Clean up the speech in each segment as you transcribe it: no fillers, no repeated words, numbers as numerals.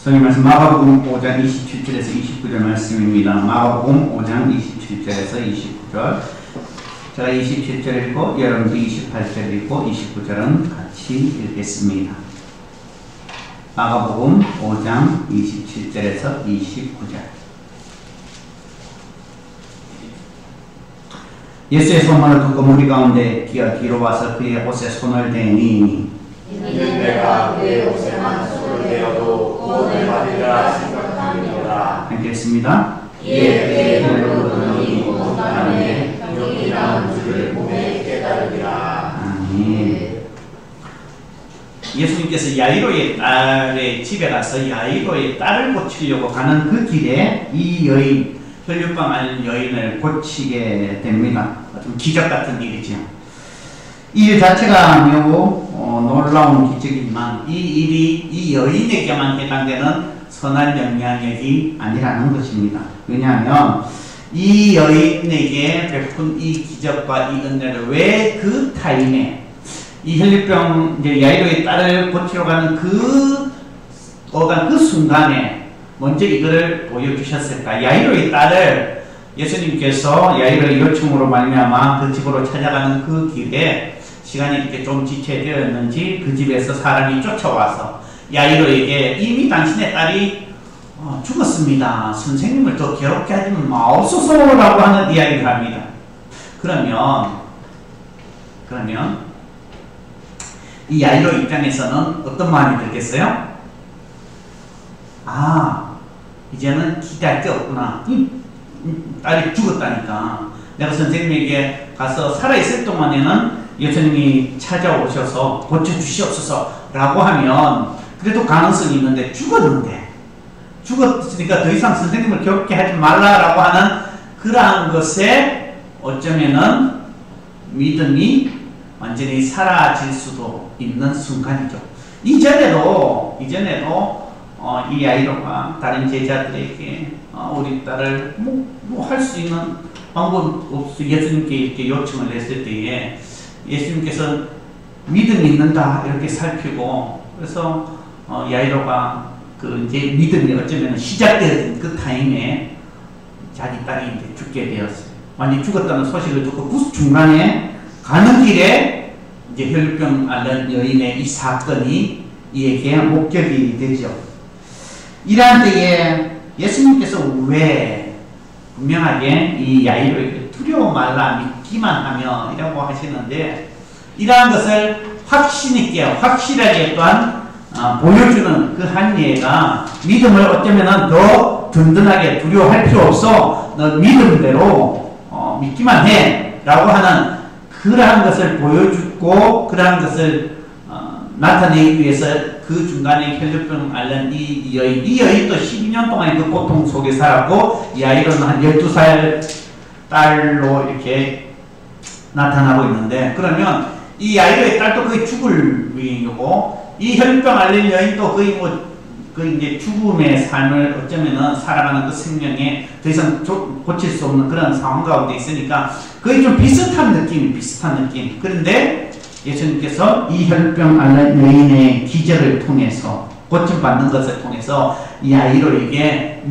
성경 말씀 마가복음 5장 27절에서 29절 말씀입니다. 마가복음 5장 27절에서 29절. 제가 27절 읽고 여러분도 28절 읽고 29절은 같이 읽겠습니다. 마가복음 5장 27절에서 29절. 예수의 소문을 듣고 무리 가운데 기어 뒤로 와서 그의 옷에 손을 대니 이는 내가 그의 옷에만 손을 대어도 구원을 받으리라 생각하느니라. 읽겠습니다. 이에 그의 눈을 보더니 온 밤에 병이 나은 줄을 몸에 깨달으리라. 아멘. 예수님께서 야이로의 딸의 집에 가서 야이로의 딸을 고치려고 가는 그 길에 이 여인, 혈류병 앓는 여인을 고치게 됩니다. 좀 기적 같은 일이죠. 이 일 자체가 매우 놀라운 기적이지만 이 일이 이 여인에게만 해당되는 선한 영향력이 아니라는 것입니다. 왜냐하면 이 여인에게 베푼 이 기적과 이 은혜를 왜 그 타임에 이 혈류병 야이로의 딸을 고치러 가는 그 순간에 먼저 이거를 보여주셨을까? 야이로의 딸을 예수님께서 야이로의 요청으로 말미암아 그 집으로 찾아가는 그 길에 시간이 이렇게 좀 지체되었는지 그 집에서 사람이 쫓아와서 야이로에게 이미 당신의 딸이 죽었습니다. 선생님을 더 괴롭게 하지 마옵소서라고 하는 이야기를 합니다. 그러면 이 야이로 입장에서는 어떤 마음이 들겠어요? 이제는 기대할 게 없구나. 딸이 죽었다니까. 내가 선생님에게 가서 살아있을 동안에는 예수님이 찾아오셔서 고쳐주시옵소서 라고 하면 그래도 가능성이 있는데 죽었으니까 더 이상 선생님을 괴롭게 하지 말라라고 하는 그러한 것에 어쩌면은 믿음이 완전히 사라질 수도 있는 순간이죠. 이전에도 이 야이로가 다른 제자들에게 우리 딸을 할 수 있는 방법 없이 예수님께 이렇게 요청을 했을 때에 예수님께서 믿음이 있는다 이렇게 살피고 그래서 야이로가 그 이제 믿음이 어쩌면 시작되어진 그 타임에 자기 딸이 이제 죽게 되었어요. 완전히 죽었다는 소식을 듣고 그 중간에 가는 길에 이제 혈류병 앓는 여인의 이 사건이 이에게 목격이 되죠. 이러한 때에 예수님께서 왜 분명하게 이 야이로에게 두려워 말라 믿기만 하며 이라고 하시는데 이러한 것을 확신 있게 확실하게 또한 보여주는 그 한 예가 믿음을 어쩌면 더 든든하게 두려워할 필요 없어 너 믿음대로 믿기만 해 라고 하는 그러한 것을 보여주고 그러한 것을 나타내기 위해서 그 중간에 혈류병 앓는 이 여인도 12년 동안 그 고통 속에 살았고 야이로는 한 12살 딸로 이렇게 나타나고 있는데 그러면 이 야이로의 딸도 거의 죽을 위기고 이 혈류병 앓는 여인도 거의 이제 죽음의 삶을 어쩌면은 살아가는 그 생명에 더 이상 고칠 수 없는 그런 상황 가운데 있으니까 거의 좀 비슷한 느낌. 그런데 예수님께서 이 혈병 앓는 여인의 기적을 통해서 고침받는 것을 통해서 야이로에게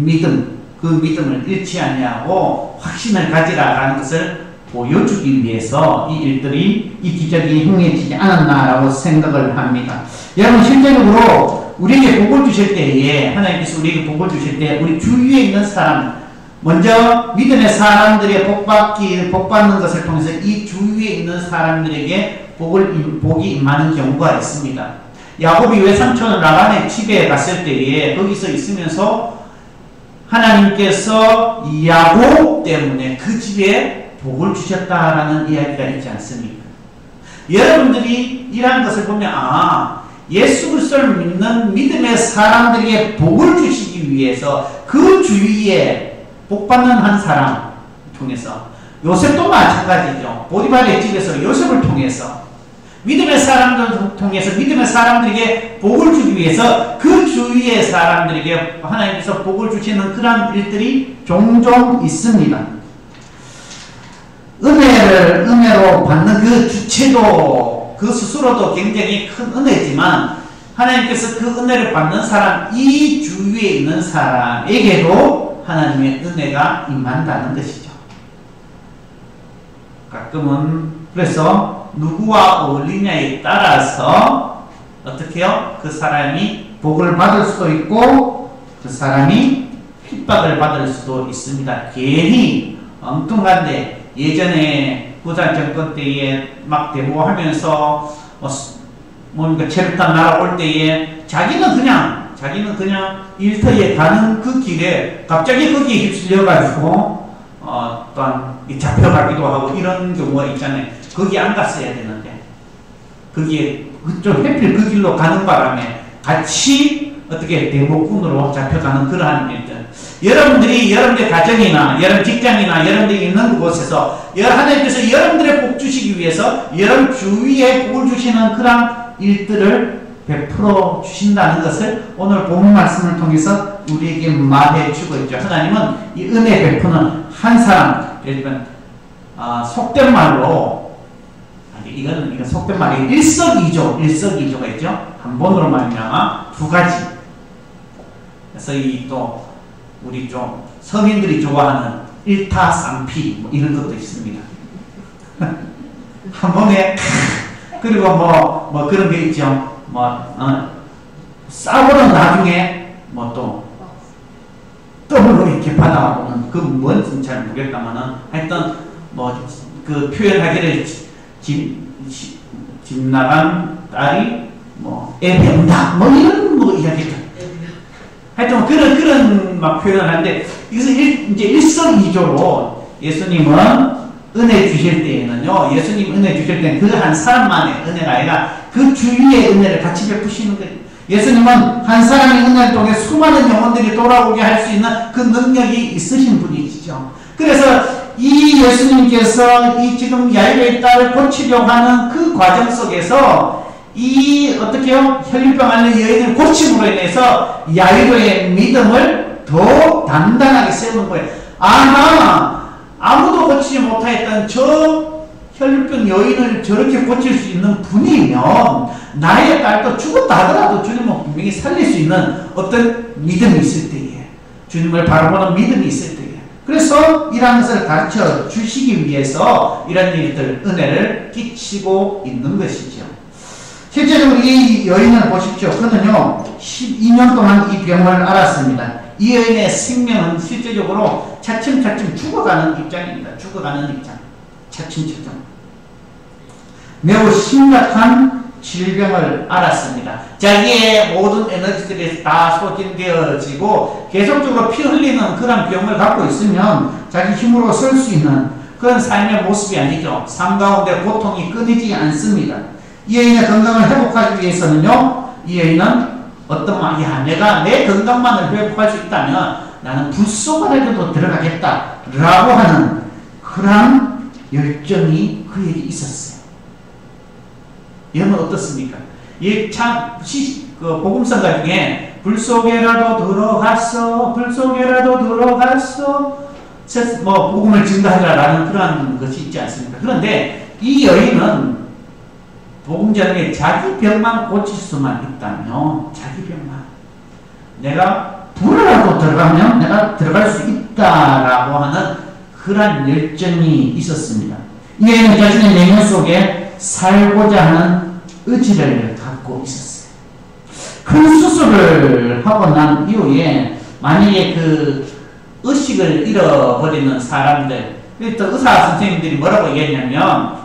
그 믿음을 잃지 아니하고 확신을 가지라라는 것을 보여주기 위해서 이 기적이 행해지지 않았나라고 생각을 합니다. 여러분 실제적으로 우리에게 복을 주실 때에 하나님께서 우리에게 복을 주실 때 우리 주위에 있는 사람 먼저 믿음의 사람들의 복받는 것을 통해서 이 주위에 있는 사람들에게 복이 임하는 경우가 있습니다. 야곱이 외삼촌 라반의 집에 갔을 때에 거기서 있으면서 하나님께서 야곱 때문에 그 집에 복을 주셨다라는 이야기가 있지 않습니까? 여러분들이 이러한 것을 보면 예수 그리스도를 믿는 믿음의 사람들에게 복을 주시기 위해서 그 주위에 복받는 한 사람 통해서 요셉도 마찬가지죠. 보디발의 집에서 요셉을 통해서 믿음의 사람들을 통해서 믿음의 사람들에게 복을 주기 위해서 그 주위의 사람들에게 하나님께서 복을 주시는 그런 일들이 종종 있습니다. 은혜로 받는 그 주체도 그 스스로도 굉장히 큰 은혜지만 하나님께서 그 은혜를 받는 사람, 이 주위에 있는 사람에게도 하나님의 은혜가 임한다는 것이죠. 가끔은 그래서 누구와 어울리냐에 따라서 어떻게 해요? 그 사람이 복을 받을 수도 있고 그 사람이 핍박을 받을 수도 있습니다. 괜히 엉뚱한데 예전에 부산 정권 때에 막 데모하면서 뭔가 체류탄 날아올 때에 자기는 그냥 일터에 가는 그 길에 갑자기 거기에 휩쓸려가지고 또한 잡혀가기도 하고 이런 경우가 있잖아요. 거기 안 갔어야 되는데 거기에 그쪽 해필 그 길로 가는 바람에 같이 어떻게 대목군으로 잡혀가는 그러한 일들. 여러분들 가정이나 여러분 직장이나 여러분들이 있는 곳에서 하나님께서 여러분들의 복 주시기 위해서 여러분 주위에 복을 주시는 그런 일들을 베풀어 주신다는 것을 오늘 본문 말씀을 통해서 우리에게 말해 주고 있죠. 하나님은 이 은혜 베푸는 한 사람, 예를 들면 속된 말로 이건 속된 말이 일석이조가 있죠. 한 번으로 말미암아 두 가지. 그래서 또 우리 좀 서민들이 좋아하는 일타쌍피 뭐 이런 것도 있습니다. 한 번에 그리고 뭐 그런 게 있죠. 싸우는 나중에 또 더블로 이렇게 받아오는 그 뭔지 잘 모르겠다만은 하여튼 그 표현하기를 집 나간 딸이 애 배운다 이런 이야기들. 하여튼 그런 막 표현을 하는데 이것은 이제 일석이조로 예수님은 은혜 주실 때에는요, 예수님 은혜 주실 때는 그 한 사람만의 은혜가 아니라 그 주위의 은혜를 같이 베푸시는 거예요. 예수님은 한 사람의 은혜를 통해 수많은 영혼들이 돌아오게 할 수 있는 그 능력이 있으신 분이시죠. 그래서 이 예수님께서 이 지금 야이로의 딸을 고치려고 하는 그 과정 속에서 어떻게요? 혈류병 앓는 여인을 고침으로 인해서 야이로의 믿음을 더 단단하게 세우는 거예요. 아무도 고치지 못하였던 저 혈류병 여인을 저렇게 고칠 수 있는 분이면 나의 딸도 죽었다 하더라도 주님은 분명히 살릴 수 있는 어떤 믿음이 있을 때에, 주님을 바라보는 믿음이 있을 때에, 그래서 이러한 것을 가르쳐 주시기 위해서 이런 일들, 은혜를 끼치고 있는 것이죠. 실제적으로 이 여인을 보십시오. 그는요 12년 동안 이 병을 앓았습니다. 이 여인의 생명은 실제적으로 차츰차츰 죽어가는 입장입니다. 죽어가는 입장. 차츰차츰. 매우 심각한 질병을 앓았습니다. 자기의 모든 에너지들이 다 소진되어지고 계속적으로 피 흘리는 그런 병을 갖고 있으면 자기 힘으로 설 수 있는 그런 삶의 모습이 아니죠. 삶 가운데 고통이 끊이지 않습니다. 이 여인의 건강을 회복하기 위해서는요, 이 여인은 내가 내 건강만을 회복할 수 있다면 나는 불 속 안에도 들어가겠다 라고 하는 그런 열정이 그에게 있었어요. 여러분 어떻습니까? 복음성가 중에 불 속에라도 들어갔어, 복음을 증거하라라는 그런 것이 있지 않습니까? 그런데 이 여인은 복음 전에 자기 병만 고칠 수만 있다면, 자기 병만, 내가 불이라도 들어가면 내가 들어갈 수 있다라고 하는 그런 열정이 있었습니다. 이 여인은 자신의 내면 속에 살고자 하는 의지를 갖고 있었어요. 큰 수술을 하고 난 이후에 만약에 그 의식을 잃어버리는 사람들, 또 의사 선생님들이 뭐라고 얘기했냐면,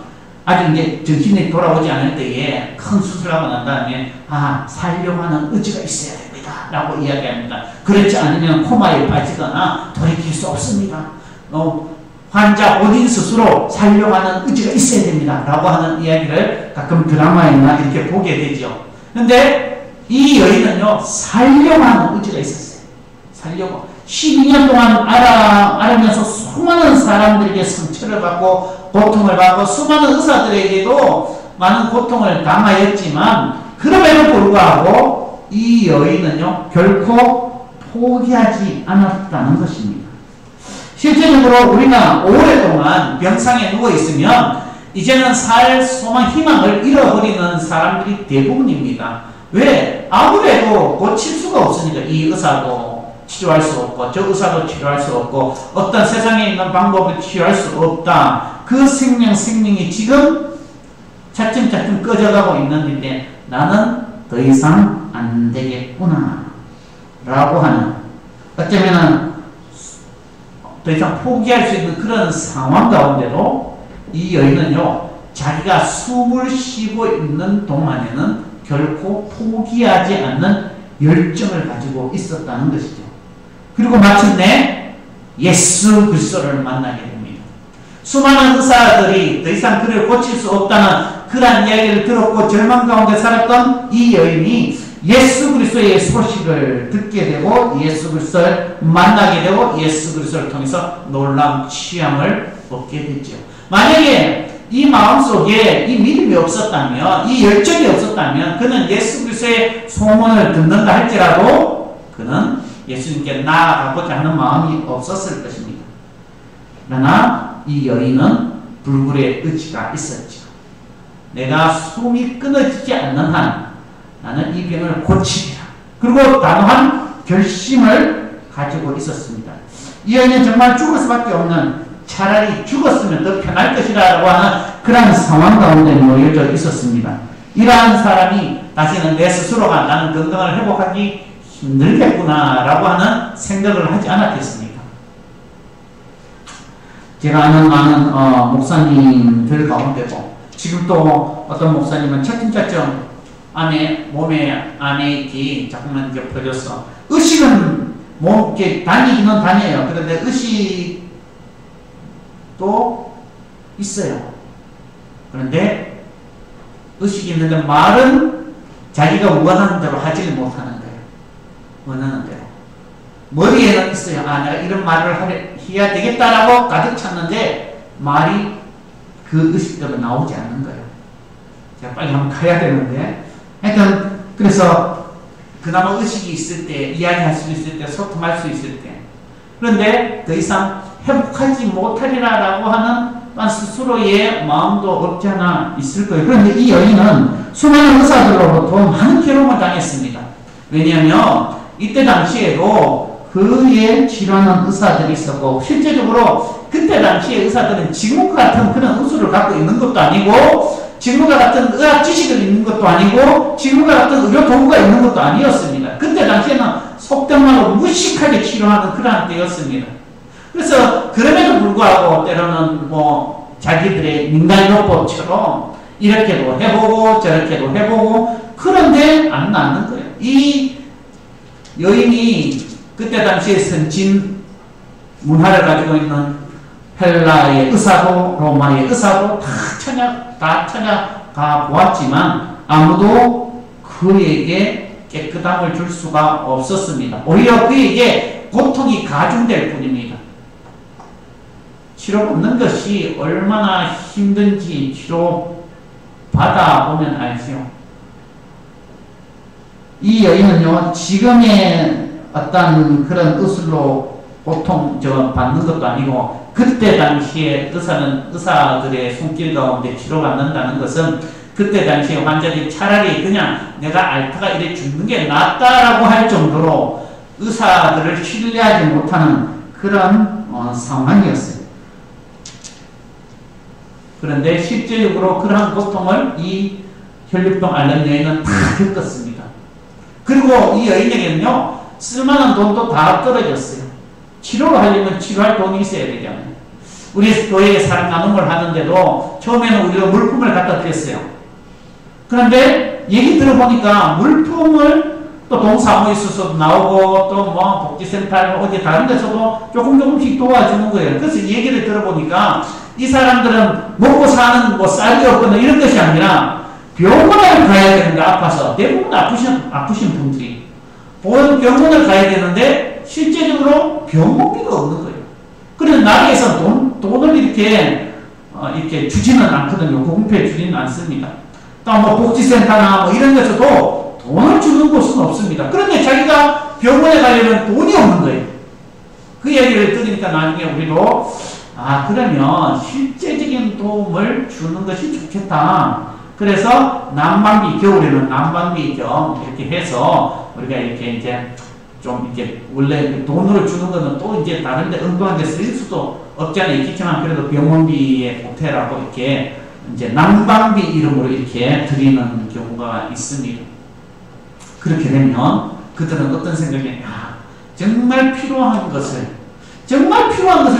아직 이제 정신이 돌아오지 않을 때에 큰 수술하고 난 다음에 살려고 하는 의지가 있어야 됩니다 라고 이야기합니다. 그렇지 않으면 코마에 빠지거나 돌이킬 수 없습니다. 환자 본인 스스로 살려고 하는 의지가 있어야 됩니다 라고 하는 이야기를 가끔 드라마에나 이렇게 보게 되죠. 근데 이 여인은요 살려고 하는 의지가 있었어요. 살려고 12년 동안 앓으면서 수많은 사람들에게 상처를 받고 고통을 받고 수많은 의사들에게도 많은 고통을 당하였지만 그럼에도 불구하고 이 여인은요 결코 포기하지 않았다는 것입니다. 실제적으로 우리가 오랫동안 병상에 누워 있으면 이제는 살 소망 희망을 잃어버리는 사람들이 대부분입니다. 왜? 아무래도 고칠 수가 없으니까. 이 의사도 치료할 수 없고 저 의사도 치료할 수 없고 어떤 세상에 있는 방법을 치료할 수 없다. 그 생명이 지금 차츰 꺼져가고 있는데 나는 더 이상 안 되겠구나 라고 하는, 어쩌면은 더 이상 포기할 수 있는 그런 상황 가운데도 이 여인은요, 자기가 숨을 쉬고 있는 동안에는 결코 포기하지 않는 열정을 가지고 있었다는 것이죠. 그리고 마침내 예수 그리스도를 만나게 됩니다. 수많은 의사들이 더 이상 그를 고칠 수 없다는 그러한 이야기를 들었고 절망 가운데 살았던 이 여인이 예수 그리스도의 소식을 듣게 되고 예수 그리스도를 만나게 되고 예수 그리스도를 통해서 놀라운 취함을 얻게 됐죠. 만약에 이 마음속에 이 믿음이 없었다면, 이 열정이 없었다면 그는 예수 그리스도의 소문을 듣는다 할지라도 그는 예수님께 나아가고자 하는 마음이 없었을 것입니다. 그러나 이 여인은 불굴의 의지가 있었죠. 내가 숨이 끊어지지 않는 한 나는 이 병을 고치리라. 그리고 단호한 결심을 가지고 있었습니다. 이 여인은 정말 죽을 수밖에 없는, 차라리 죽었으면 더 편할 것이라고 하는 그런 상황 가운데 놓여져 있었습니다. 이러한 사람이 다시는 내 스스로가 나는 건강을 회복하기 힘들겠구나라고 하는 생각을 하지 않았겠습니까? 제가 아는 많은 목사님들 가운데도 지금 또 어떤 목사님은 차츰차츰 몸에 안에 있기 자꾸만 이제 퍼져서 의식은 이렇게 다니기는 다녀요. 그런데 의식도 있어요. 그런데 의식이 있는데 말은 자기가 원하는 대로 하지 못하는 거예요. 원하는 대로. 머리에는 있어요. 내가 이런 말을 해야 되겠다라고 가득 찼는데 말이 그 의식대로 나오지 않는 거예요. 제가 빨리 한번 가야 되는데. 하여튼 그래서 그나마 의식이 있을 때, 이야기할 수 있을 때, 소통할 수 있을 때, 그런데 더 이상 회복하지 못하리라라고 하는 스스로의 마음도 없지 않아 있을 거예요. 그런데 이 여인은 수많은 의사들로부터 많은 괴로움을 당했습니다. 왜냐하면 이때 당시에도 그의 치료하는 의사들이 있었고, 실제적으로 그때 당시에 의사들은 지금과 같은 그런 의술을 갖고 있는 것도 아니고, 지금과 같은 의학 지식을 있는 것도 아니고, 지금과 같은 의료 도구가 있는 것도 아니었습니다. 그때 당시에는 속된 말로 무식하게 치료하는 그러한 때였습니다. 그래서 그럼에도 불구하고 때로는 자기들의 민간요법처럼 이렇게도 해보고 저렇게도 해보고, 그런데 안 낫는 거예요. 이 여인이 그때 당시에 선진 문화를 가지고 있는 헬라의 의사도 로마의 의사도 다 찾아가 보았지만 아무도 그에게 깨끗함을 줄 수가 없었습니다. 오히려 그에게 고통이 가중될 뿐입니다. 치료받는 것이 얼마나 힘든지 치료받아 보면 알죠. 이 여인은요, 지금의 어떤 그런 의술로 고통 받는 것도 아니고, 그때 당시에 의사들의 손길 가운데 치료받는다는 것은 그때 당시에 환자들이 차라리 그냥 내가 앓다가 이래 죽는 게 낫다라고 할 정도로 의사들을 신뢰하지 못하는 그런 상황이었어요. 그런데 실제적으로 그러한 고통을 이 혈류병 앓는 여인은 다 겪었습니다. 그리고 이 여인에게는요, 쓸만한 돈도 다 떨어졌어요. 치료를 하려면 치료할 돈이 있어야 되잖아요. 우리 교회에 사람 나눔을 하는데도 처음에는 우리가 물품을 갖다 드렸어요. 그런데 얘기 들어보니까 물품을 또 동사무소에서도 나오고 또 복지센터 어디 다른 데서도 조금씩 도와주는 거예요. 그래서 얘기를 들어보니까 이 사람들은 먹고 사는 쌀이 없거나 이런 것이 아니라 병원을 가야 되는데, 아파서 대부분 아프신 분들이 병원을 가야 되는데 실제적으로 병원비가 없는 거예요. 그래서 나라에서 돈을 이렇게 주지는 않거든요. 공급해 주지는 않습니다. 또 복지센터나 이런 데서도 돈을 주는 곳은 없습니다. 그런데 자기가 병원에 가려면 돈이 없는 거예요. 그 얘기를 들으니까 나중에 우리도 그러면 실제적인 도움을 주는 것이 좋겠다 그래서 난방비, 겨울에는 난방비 좀 이렇게 해서 우리가 이렇게 이제 좀 이렇게 원래 돈으로 주는 거는 또 이제 다른 데 엉뚱한 데 쓸 수도 없잖아요. 그렇지만 그래도 병원비에 보태라고 이렇게 이제 난방비 이름으로 이렇게 드리는 경우가 있습니다. 그렇게 되면 그들은 어떤 생각이, 정말 필요한 것을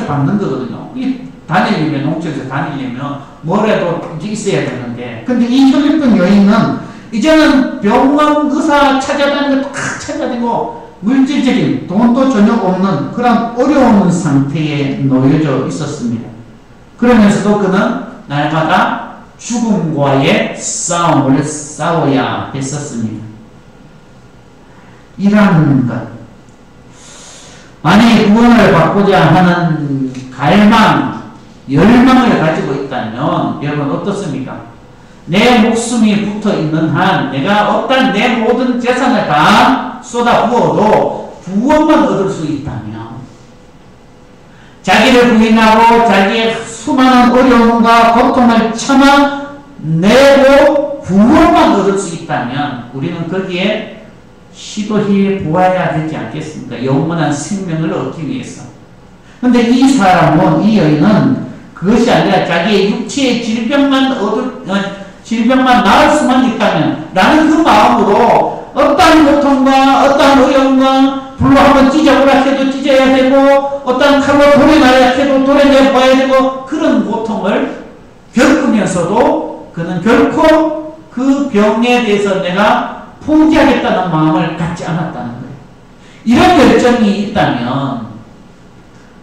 받는 거거든요. 이 다니려면, 농촌에서 다니려면 뭐라도 이제 있어야 되는데, 근데 이 혈육병 여인은 이제는 병원, 의사 찾아다니는 거 다 찾아다니고 물질적인 돈도 전혀 없는 그런 어려운 상태에 놓여져 있었습니다. 그러면서도 그는 날마다 죽음과의 싸움을 싸워야 했었습니다. 이러한 것, 만약에 구원을 받고자 하는 갈망, 열망을 가지고 있다면 여러분 어떻습니까? 내 목숨이 붙어 있는 한 내가 어떤 내 모든 재산을 다 쏟아부어도 구원만 얻을 수 있다면, 자기를 부인하고 자기의 수많은 어려움과 고통을 참아내고 구원만 얻을 수 있다면 우리는 거기에 시도해 보아야 되지 않겠습니까? 영원한 생명을 얻기 위해서. 근데 이 사람은, 이 여인은 그것이 아니라 자기의 육체의 질병만 나을 수만 있다면 라는 그 마음으로 어떠한 고통과 어떠한 어려움과 불로 한번 찢어보라 해도 찢어야 되고, 어떠한 칼로 도려놔야 해도 도려내봐야 되고, 그런 고통을 겪으면서도 그는 결코 그 병에 대해서 내가 포기하겠다는 마음을 갖지 않았다는 거예요. 이런 열정이 있다면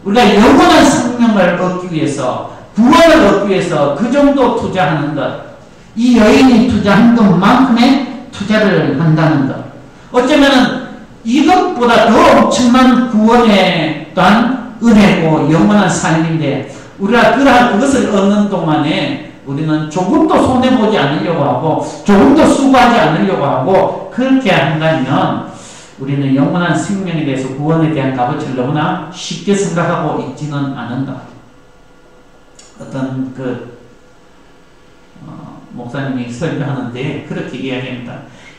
우리가 영원한 생명을 얻기 위해서, 구원을 얻기 위해서 그 정도 투자하는 것, 이 여인이 투자한 것만큼의 투자를 한다는 것, 어쩌면은 이것보다 더 엄청난 구원에 또한 은혜고 영원한 삶인데, 우리가 그것을 얻는 동안에 우리는 조금도 손해보지 않으려고 하고 조금도 수고하지 않으려고 하고 그렇게 한다면 우리는 영원한 생명에 대해서, 구원에 대한 값어치를 너무나 쉽게 생각하고 있지는 않는다. 어떤 목사님이 설교하는데 그렇게 이야기합니다.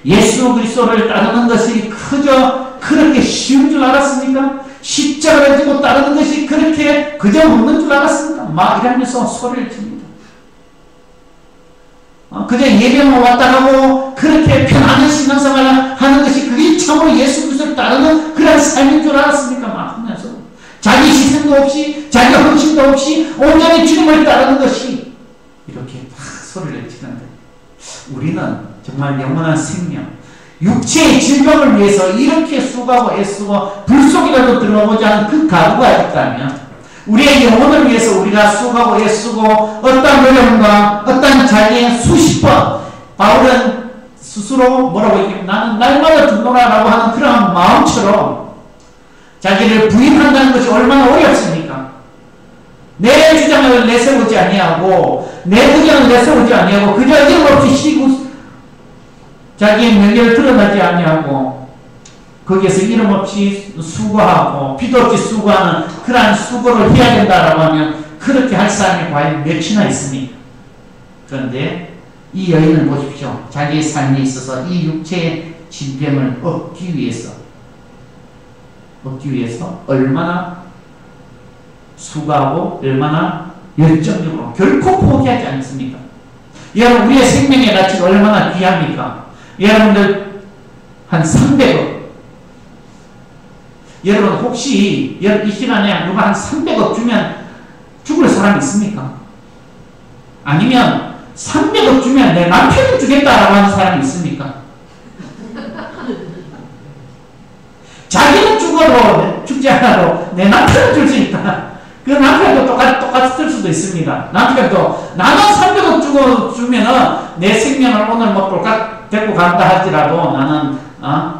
예수 그리스도를 따르는 것이 그저 그렇게 쉬운 줄 알았습니까? 십자가를 지고 따르는 것이 그렇게 그저 먹는 줄 알았습니까? 막 이러면서 소리를 칩니다. 그저 예배만 왔다 가고 그렇게 편안한 신앙생활을 하는 것이 그게 참으로 예수 그리스도를 따르는 그런 삶인 줄 알았습니까? 막 하면서 자기 희생도 없이 자기 헌신도 없이 온전히 주님을 따르는 것이 이렇게 막 소리를 치는데, 우리는 정말 영원한 생명, 육체의 질병을 위해서 이렇게 수고하고 애쓰고 불 속이라도 들어가보자 하는 그 각오가 있다면, 우리의 영혼을 위해서 우리가 수고하고 애쓰고 어떤 어려움과 어떤 자기의 수십 번, 바울은 스스로 뭐라고 얘기합니다. 나는 날마다 죽노라라고 하는 그런 마음처럼 자기를 부인한다는 것이 얼마나 어렵습니까? 내 주장을 내세우지 아니하고 내 의견을 내세우지 아니하고 그저 이름없이 쉬고 자기의 명예를 드러나지 아니하고 거기에서 이름 없이 수고하고 피도 없이 수고하는 그러한 수고를 해야 된다라고 하면 그렇게 할 사람이 과연 몇이나 있습니까? 그런데 이 여인을 보십시오. 자기의 삶에 있어서 이 육체의 질병을 얻기 위해서 얼마나 수고하고 얼마나 열정적으로 결코 포기하지 않습니까? 여러분, 우리의 생명의 가치가 얼마나 귀합니까? 여러분들 한 300억, 여러분 혹시 이 시간에 누가 한 300억 주면 죽을 사람 있습니까? 아니면 300억 주면 내 남편을 주겠다라고 하는 사람이 있습니까? 자기는 죽어도 죽지 않아도 내 남편을 줄 수 있다. 그 남편도 똑같이 들 수도 있습니다. 남편도 나는 300억 주면은 내 생명을 오늘 뭐 데리고 간다 할지라도 나는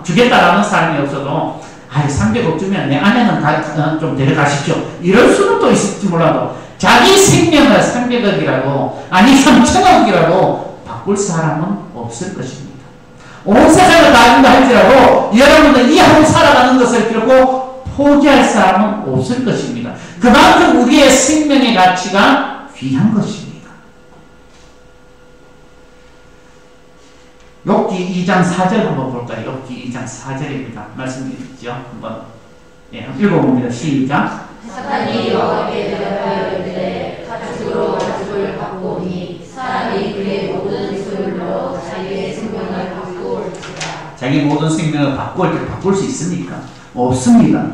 주겠다라는 사람이 없어도 300억 주면 내 아내는 좀 데려가십시오. 이럴 수는 또 있을지 몰라도 자기 생명을 300억이라도 아니 3,000억이라도 바꿀 사람은 없을 것입니다. 온 세상을 다 준다 할지라도 여러분은 이 하루 살아가는 것을 결코 포기할 사람은 없을 것입니다. 그만큼 우리의 생명의 가치가 귀한 것입니다. 욥기 2장 4절 한번 볼까요? 욥기 2장 4절입니다. 말씀드렸죠? 한번 읽어봅니다. 시작. 사탄이 여호와께 대답하여 이르되 가축으로 가축을 바꾸니 사람이 그의 모든 소유로 자기의 생명을 바꾸올지라. 자기 모든 생명을 바꿀 수 있습니까? 없습니다.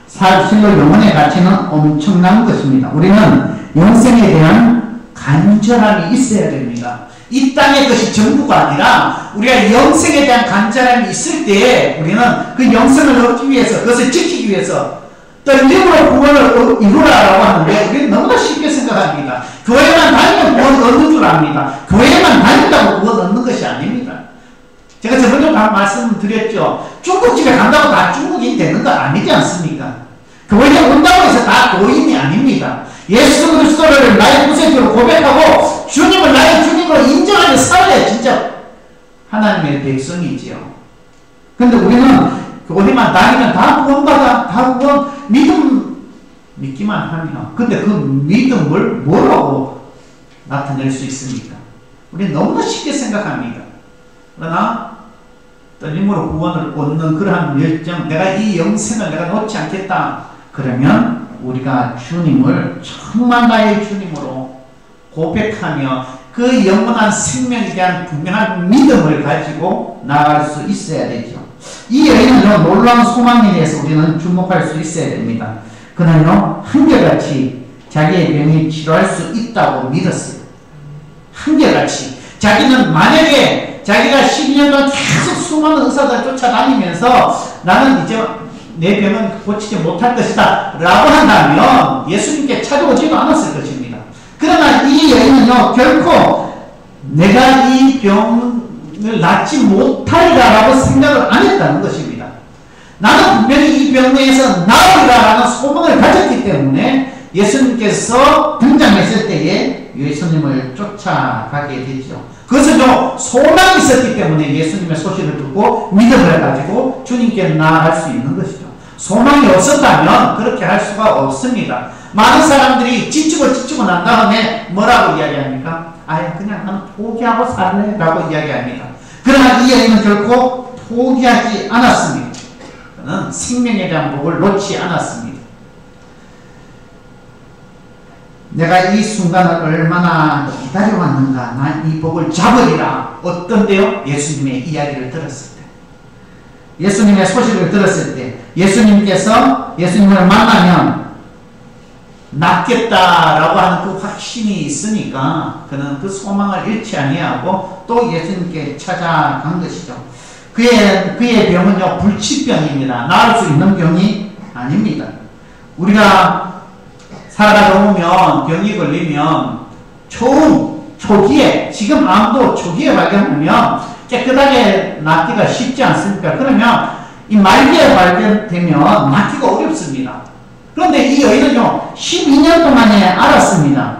사실로 영혼의 가치는 엄청난 것입니다. 우리는 영생에 대한 간절함이 있어야 됩니다. 이 땅의 것이 전부가 아니라 우리가 영생에 대한 간절함이 있을 때 우리는 그 영생을 얻기 위해서, 그것을 지키기 위해서 떨림으로 구원을 이루라라고 하는데 우리는 너무나 쉽게 생각합니다. 교회만 다니면 구원 얻는 줄 압니다. 교회만 다닌다고 구원 얻는 것이 아닙니다. 제가 저번에 말씀드렸죠. 중국집에 간다고 다 중국인이 되는 거 아니지 않습니까? 교회에 온다고 해서 다 교인이 아닙니다. 예수 그리스도를 나의 구세주로 고백하고 주님을 나의 주님으로 인정하며 살아야 진짜 하나님의 백성이지요. 근데 우리는 교회만 다니면 다 구원받아, 다 구원, 믿기만 하면. 근데 그 믿음을 뭐라고 나타낼 수 있습니까? 우리는 너무나 쉽게 생각합니다. 그러나 떨림으로 구원을 얻는 그러한 열정, 내가 이 영생을 내가 놓지 않겠다. 그러면 우리가 주님을 정말 나의 주님으로 고백하며 그 영원한 생명에 대한 분명한 믿음을 가지고 나아갈 수 있어야 되죠. 이 여인은요, 놀라운 소망에 대해서 우리는 주목할 수 있어야 됩니다. 그는요, 한결같이 자기의 병이 치료할 수 있다고 믿었어요. 한결같이. 자기는 만약에 자기가 12년 동안 계속 수많은 의사들 쫓아다니면서 나는 이제 내 병은 고치지 못할 것이다 라고 한다면 예수님께 찾아오지도 않았을 것입니다. 그러나 이 여인은요, 결코 내가 이 병을 낫지 못하리라고 생각을 안 했다는 것입니다. 나는 분명히 이 병에서 나으리라라는 소망을 가졌기 때문에 예수님께서 등장했을 때에 예수님을 쫓아가게 되죠. 그것은 소망이 있었기 때문에 예수님의 소식을 듣고 믿음을 가지고 주님께 나아갈 수 있는 것이죠. 소망이 없었다면 그렇게 할 수가 없습니다. 많은 사람들이 지치고 난 다음에 뭐라고 이야기합니까? 아예 그냥 나는 포기하고 살래 라고 이야기합니다. 그러나 이 여인은 결코 포기하지 않았습니다. 그는 생명에 대한 복을 놓지 않았습니다. 내가 이 순간을 얼마나 기다려왔는가. 난 이 복을 잡으리라. 어떤데요? 예수님의 이야기를 들었을 때, 예수님의 소식을 들었을 때, 예수님께서 예수님을 만나면 낫겠다라고 하는 그 확신이 있으니까 그는 그 소망을 잃지 아니하고 또 예수님께 찾아간 것이죠. 그의 병은요, 불치병입니다. 나을 수 있는 병이 아닙니다. 우리가 살아가다 보면 병이 걸리면 초기에, 지금 암도 초기에 발견하면 깨끗하게 낫기가 쉽지 않습니까? 그러면 이 말기에 발견되면 낫기가 어렵습니다. 그런데 이 여인은요, 12년 동안에 알았습니다.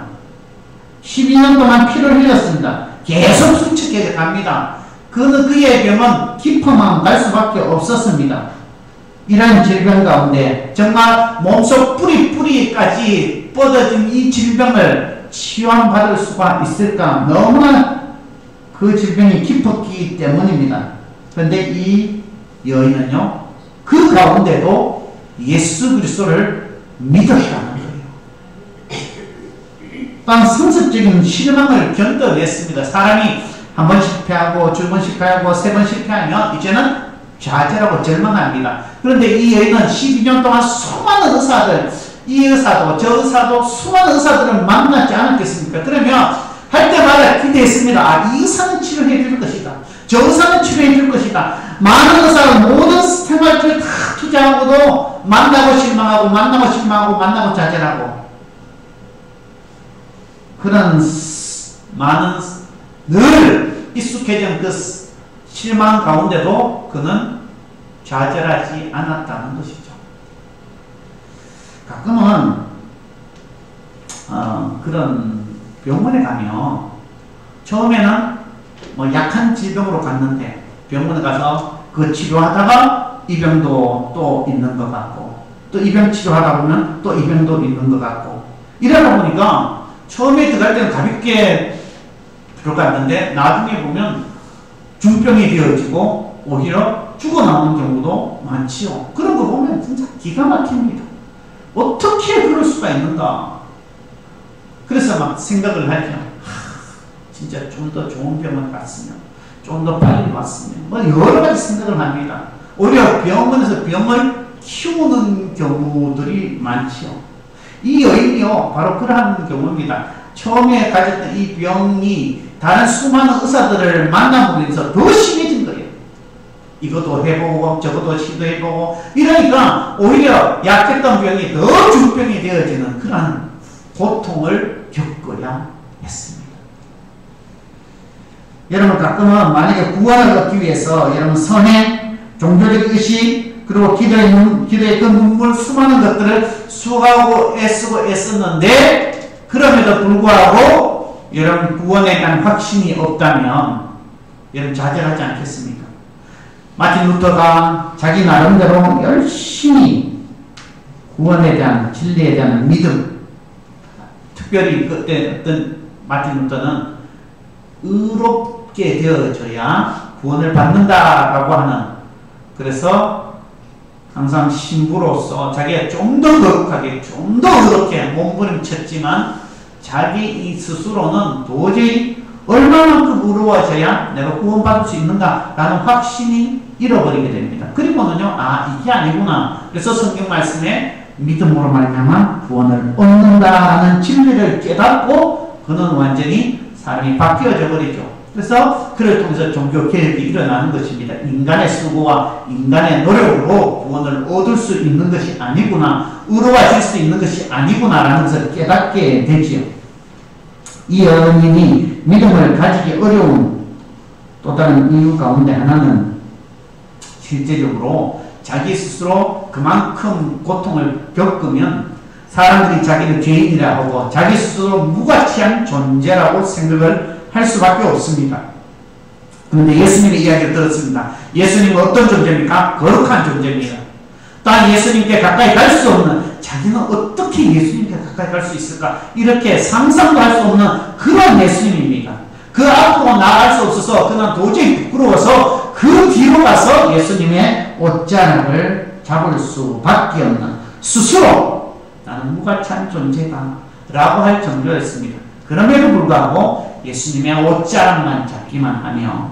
12년 동안 피를 흘렸습니다. 계속 수척해 갑니다. 그의 병은 깊어만 갈 수밖에 없었습니다. 이런 질병 가운데 정말 몸속 뿌리까지 뻗어진 이 질병을 치유받을 수가 있을까? 너무나 그 질병이 깊었기 때문입니다. 그런데 이 여인은요, 그 가운데도 예수 그리스도를 믿었다는 거예요. 또한 상습적인 실망을 견뎌냈습니다. 사람이 한 번 실패하고, 두 번 실패하고, 세 번 실패하면 이제는 좌절하고 절망합니다. 그런데 이 여인은 12년 동안 수많은 의사들, 이 의사도 저 의사도 수많은 의사들을 만났지 않았겠습니까? 그러면 할 때마다 기대했습니다. 아, 이 의사는 치료해 줄 것이다. 저 의사는 치료해 줄 것이다. 많은 의사가 모든 생활들을 다 투자하고도 만나고 실망하고, 만나고 실망하고, 만나고 좌절하고, 그런 많은 늘 익숙해진 그 실망 가운데도 그는 좌절하지 않았다는 것이죠. 가끔은 그런 병원에 가면 처음에는 뭐 약한 질병으로 갔는데 병원에 가서 그 치료하다가 이 병도 또 있는 것 같고, 또 이 병 치료하다 보면 또 이 병도 있는 것 같고, 이러다 보니까 처음에 들어갈 때는 가볍게 들어갔는데 나중에 보면 중병이 되어지고 오히려 죽어나오는 경우도 많지요. 그런 거 보면 진짜 기가 막힙니다. 어떻게 그럴 수가 있는가. 그래서 막 생각을 하죠. 진짜 좀 더 좋은 병을 갔으면, 좀 더 빨리 왔으면, 뭐 여러 가지 생각을 합니다. 오히려 병원에서 병을 키우는 경우들이 많지요. 이 여인이요, 바로 그러한 경우입니다. 처음에 가졌던 이 병이 다른 수많은 의사들을 만나보면서 더 심해진 거예요. 이것도 해보고 저것도 시도해보고 이러니까 오히려 약했던 병이 더 중병이 되어지는 그런 고통을 겪어야 했습니다. 여러분 가끔은 만약에 구원을 얻기 위해서 여러분 선행, 종교적 의식, 그리고 기도의 그 눈물 수많은 것들을 수고하고 애쓰고 애썼는데 그럼에도 불구하고 여러분 구원에 대한 확신이 없다면 여러분 좌절하지 않겠습니까? 마틴 루터가 자기 나름대로 열심히 구원에 대한 진리에 대한 믿음, 특별히 그때 어떤 마틴 루터는 의롭게 되어져야 구원을 받는다라고 하는, 그래서 항상 신부로서 자기가 좀 더 거룩하게 좀 더 의롭게 몸부림쳤지만 자기 이 스스로는 도저히 얼마만큼 의로워져야 내가 구원받을 수 있는가 라는 확신이 잃어버리게 됩니다. 그리고는요, 아 이게 아니구나. 그래서 성경 말씀에 믿음으로 말미암아 구원을 얻는다라는 진리를 깨닫고 그는 완전히 사람이 바뀌어져 버리죠. 그래서 그를 통해서 종교개혁이 일어나는 것입니다. 인간의 수고와 인간의 노력으로 구원을 얻을 수 있는 것이 아니구나, 의로워질 수 있는 것이 아니구나라는 것을 깨닫게 되지요. 이 여인이 믿음을 가지기 어려운 또 다른 이유 가운데 하나는 실제적으로 자기 스스로 그만큼 고통을 겪으면 사람들이 자기를 죄인이라 하고 자기 스스로 무가치한 존재라고 생각을 할 수밖에 없습니다. 그런데 예수님의 이야기를 들었습니다. 예수님은 어떤 존재입니까? 거룩한 존재입니다. 또한 예수님께 가까이 갈 수 없는, 자기는 어떻게 예수님께 가까이 갈 수 있을까? 이렇게 상상도 할 수 없는 그런 예수님입니다. 그 앞으로 나아갈 수 없어서 그는 도저히 부끄러워서 그 뒤로 가서 예수님의 옷자락을 잡을 수밖에 없는, 스스로 나는 무가치한 존재다 라고 할 정도였습니다. 그럼에도 불구하고 예수님의 옷자락만 잡기만 하며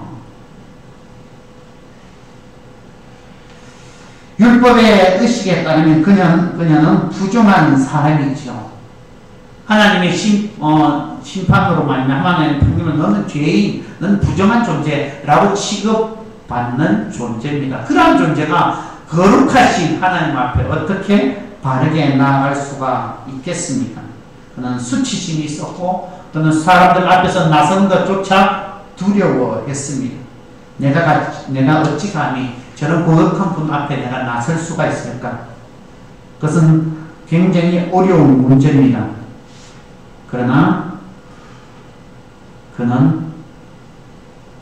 율법의 의식에 따르면 그녀는 부정한 사람이죠. 하나님의 심판으로 말미암아 풍기면 너는 죄인, 너는 부정한 존재라고 취급받는 존재입니다. 그러한 존재가 거룩하신 하나님 앞에 어떻게 바르게 나아갈 수가 있겠습니까? 그는 수치심이 있었고 또는 사람들 앞에서 나서는 것조차 두려워했습니다. 내가 어찌 감히 저런 거룩한 분 앞에 내가 나설 수가 있을까? 그것은 굉장히 어려운 문제입니다. 그러나 그는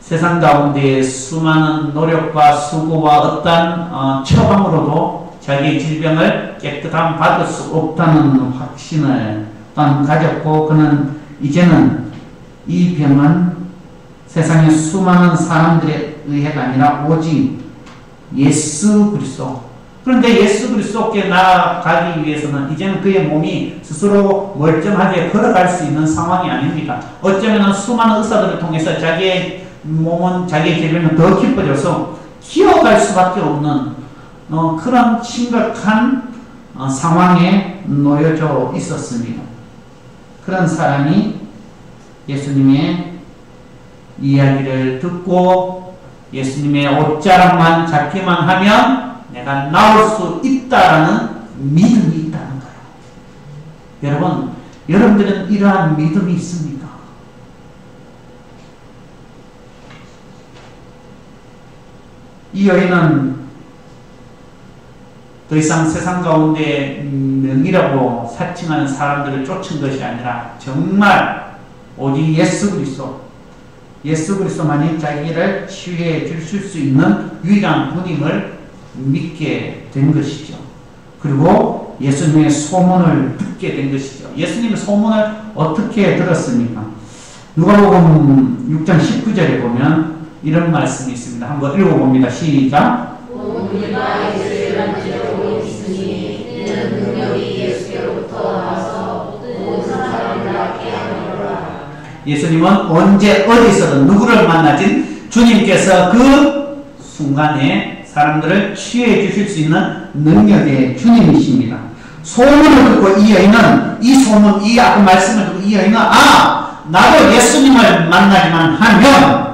세상 가운데 수많은 노력과 수고와 어떤 처방으로도 자기의 질병을 깨끗함 받을 수 없다는 확신을 또한 가졌고, 그는 이제는 이 병은 세상의 수많은 사람들에 의해가 아니라 오직 예수 그리스도, 그런데 예수 그리스도께 나아가기 위해서는 이제는 그의 몸이 스스로 멀쩡하게 걸어갈 수 있는 상황이 아닙니다. 어쩌면 수많은 의사들을 통해서 자기의 몸은, 자기의 질병은 더 깊어져서 기어갈 수밖에 없는 그런 심각한 상황에 놓여져 있었습니다. 그런 사람이 예수님의 이야기를 듣고 예수님의 옷자락만 잡기만 하면 내가 나올 수 있다라는 믿음이 있다는 거예요. 여러분, 여러분들은 이러한 믿음이 있습니까? 이 여인은 더 이상 세상 가운데 명이라고 사칭하는 사람들을 쫓은 것이 아니라 정말 오직 예수 그리스도만이 자기를 치유해 주실 수 있는 유일한 분임을 믿게 된 것이죠. 그리고 예수님의 소문을 듣게 된 것이죠. 예수님의 소문을 어떻게 들었습니까? 누가복음 6장 19절에 보면 이런 말씀이 있습니다. 한번 읽어봅니다. 시작. 우리가 예수를 만지고 있으니 이는 능력이 예수께로부터 나와서 모든 사람을 낫게 하노라. 예수님은 언제 어디서든 누구를 만나진 주님께서 그 순간에 사람들을 치유해 주실 수 있는 능력의 주님이십니다. 소문을 듣고 이 여인은 이 소문, 이 아까 말씀을 듣고 이 여인은 나도 예수님을 만나기만 하면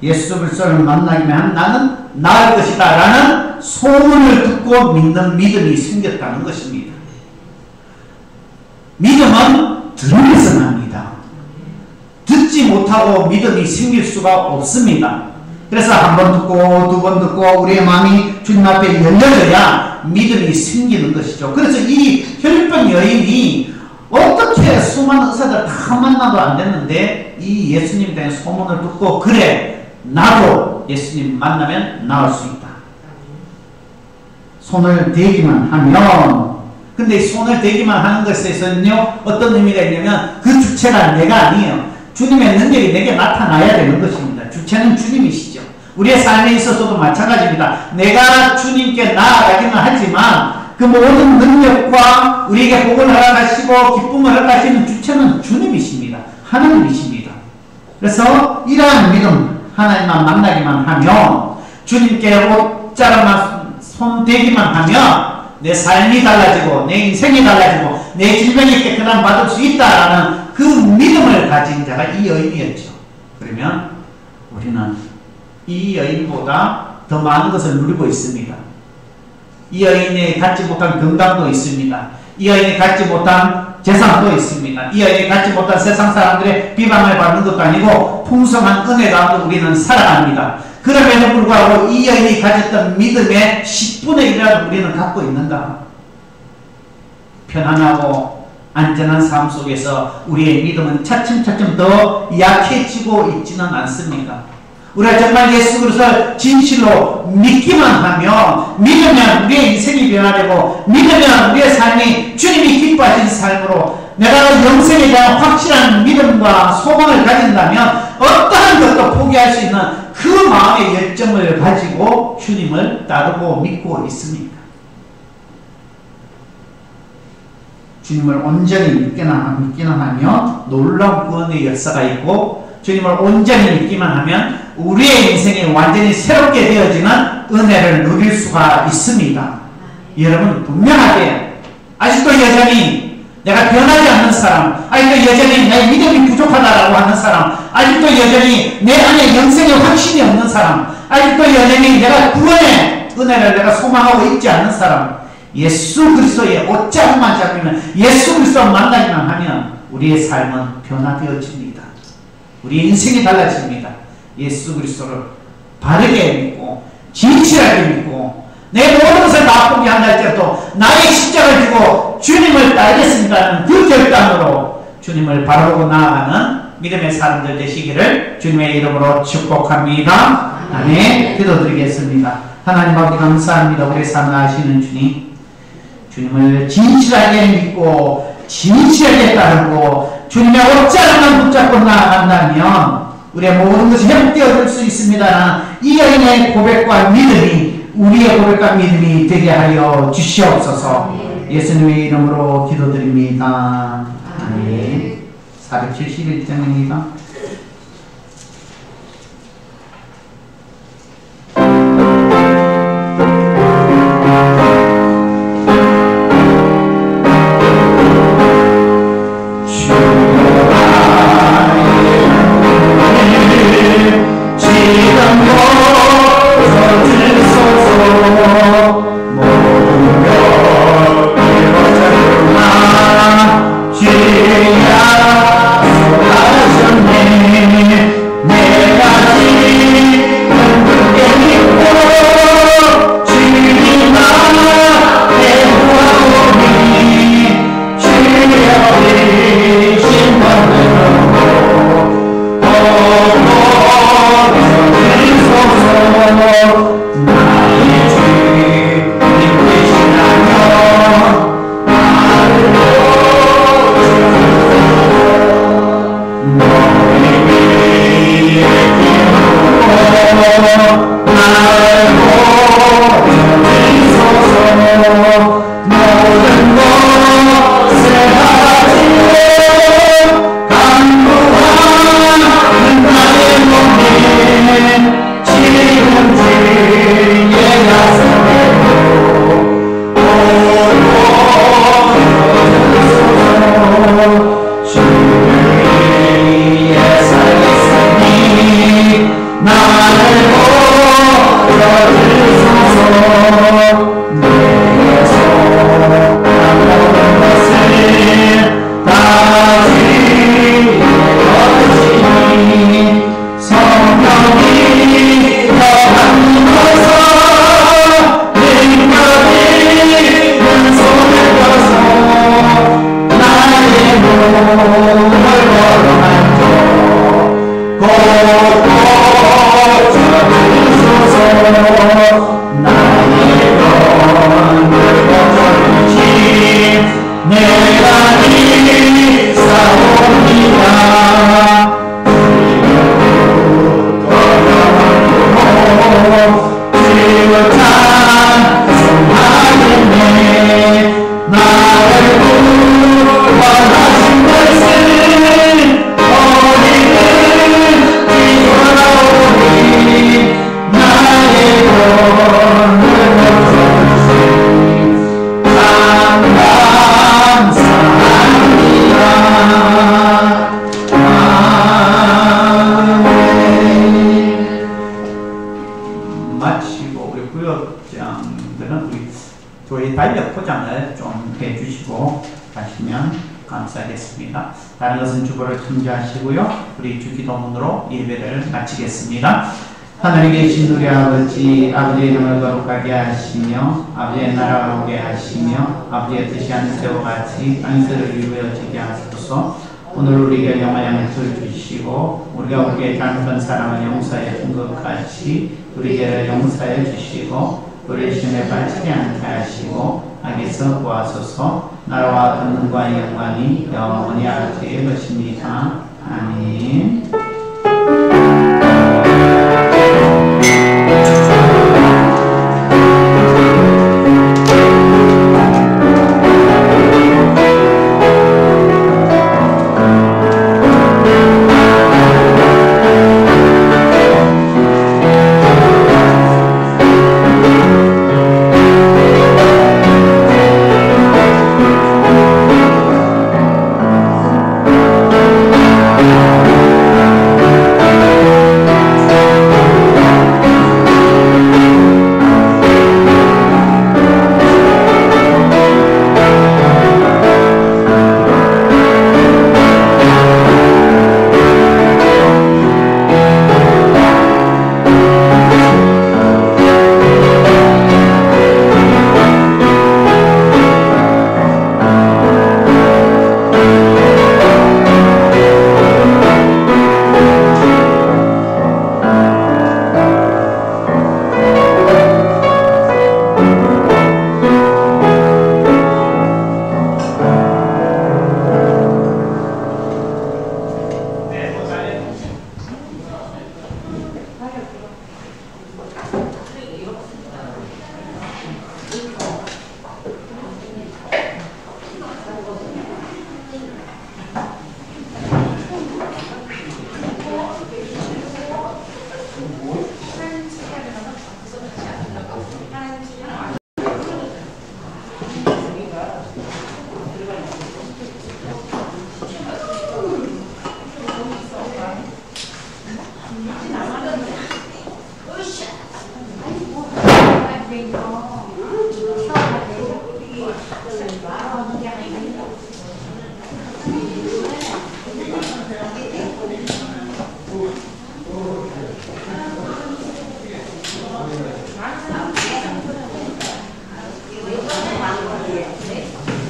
예수 그리스도를 만나기만 하면 나는 나을 것이다 라는 소문을 듣고 믿는 믿음이 생겼다는 것입니다. 믿음은 들으면서 납니다. 듣지 못하고 믿음이 생길 수가 없습니다. 그래서 한 번 듣고 두 번 듣고 우리의 마음이 주님 앞에 열려져야 믿음이 생기는 것이죠. 그래서 이 혈병 여인이 어떻게 수많은 의사들 다 만나도 안 됐는데 이 예수님에 대한 소문을 듣고 그래 나도 예수님 만나면 나을 수 있다. 손을 대기만 하면 근데 손을 대기만 하는 것에서는요 어떤 의미가 있냐면 그 주체가 내가 아니에요. 주님의 능력이 내게 나타나야 되는 것입니다. 주체는 주님이시죠. 우리의 삶에 있어서도 마찬가지입니다. 내가 주님께 나아가기는 하지만 그 모든 능력과 우리에게 복을 허락하시고 기쁨을 허락하시는 주체는 주님이십니다. 하나님이십니다. 그래서 이러한 믿음 하나님만 만나기만 하면 주님께 옷자락만 손대기만 하면 내 삶이 달라지고 내 인생이 달라지고 내 질병이 깨끗함 받을 수 있다라는 그 믿음을 가진 자가 이 여인이었죠. 그러면 우리는 이 여인보다 더 많은 것을 누리고 있습니다. 이 여인이 갖지 못한 건강도 있습니다. 이 여인이 갖지 못한 재산도 있습니다. 이 여인이 갖지 못한 세상 사람들의 비방을 받는 것도 아니고 풍성한 은혜 가운데 우리는 살아갑니다. 그럼에도 불구하고 이 여인이 가졌던 믿음의 10분의 1이라도 우리는 갖고 있는가? 편안하고 안전한 삶 속에서 우리의 믿음은 차츰차츰 더 약해지고 있지는 않습니까? 우리가 정말 예수 그리스도를 진실로 믿기만 하면 믿으면 우리의 인생이 변화되고 믿으면 우리의 삶이 주님이 기뻐하신 삶으로 내가 영생에 대한 확실한 믿음과 소망을 가진다면 어떠한 것도 포기할 수 있는 그 마음의 열정을 가지고 주님을 따르고 믿고 있습니다. 주님을 온전히 믿기만 하면 놀라운 구원의 역사가 있고 주님을 온전히 믿기만 하면 우리의 인생이 완전히 새롭게 되어지는 은혜를 누릴 수가 있습니다. 여러분 분명하게 아직도 여전히 내가 변하지 않는 사람, 아직도 여전히 내 믿음이 부족하다라고 하는 사람, 아직도 여전히 내 안에 영생의 확신이 없는 사람, 아직도 여전히 내가 구원의 은혜를 내가 소망하고 있지 않는 사람, 예수 그리스도의 옷자락만 잡으면 예수 그리스도 만나기만 하면 우리의 삶은 변화되어집니다. 우리 인생이 달라집니다. 예수 그리스도를 바르게 믿고 진실하게 믿고 내 모든 것을 다 포기한다 할지라도 나의 십자가를 지고 주님을 따르겠습니다는 그 결단으로 주님을 바라보고 나아가는 믿음의 사람들 되시기를 주님의 이름으로 축복합니다. 아멘. 기도드리겠습니다. 하나님 아버지 감사합니다. 우리의 삶을 아시는 주님, 주님을 진실하게 믿고 진실하게 따르고 주님의 옷자락만 붙잡고 나아간다면 우리의 모든 것이 회복되어질 수 있습니다. 이 여인의 고백과 믿음이 우리의 고백과 믿음이 되게 하여 주시옵소서. 예수님의 이름으로 기도드립니다. 아멘. 471장입니다. 주야 포장을 좀 해주시고 가시면 감사하겠습니다. 다른 것은 주보를 참조하시고요. 우리 주기도문으로 예배를 마치겠습니다. 하늘에 계신 우리 아버지, 아버지의 이름을 거룩하게 하시며 아버지의 나라가 오게 하시며 아버지의 뜻이 하늘에서 같이 땅에서 이루어지게 하소서. 오늘 우리에게 영화의 것을 주시고 우리가 우리에게 잘못한 사람을 용서해 준 것 같이 우리 죄를 용서해 주시고 우리 시험에 빠지지 않게 하시고 악에서 구하소서. 나라와 권능과 영광이 영원히 아버지의 것입니다. 아멘. 네.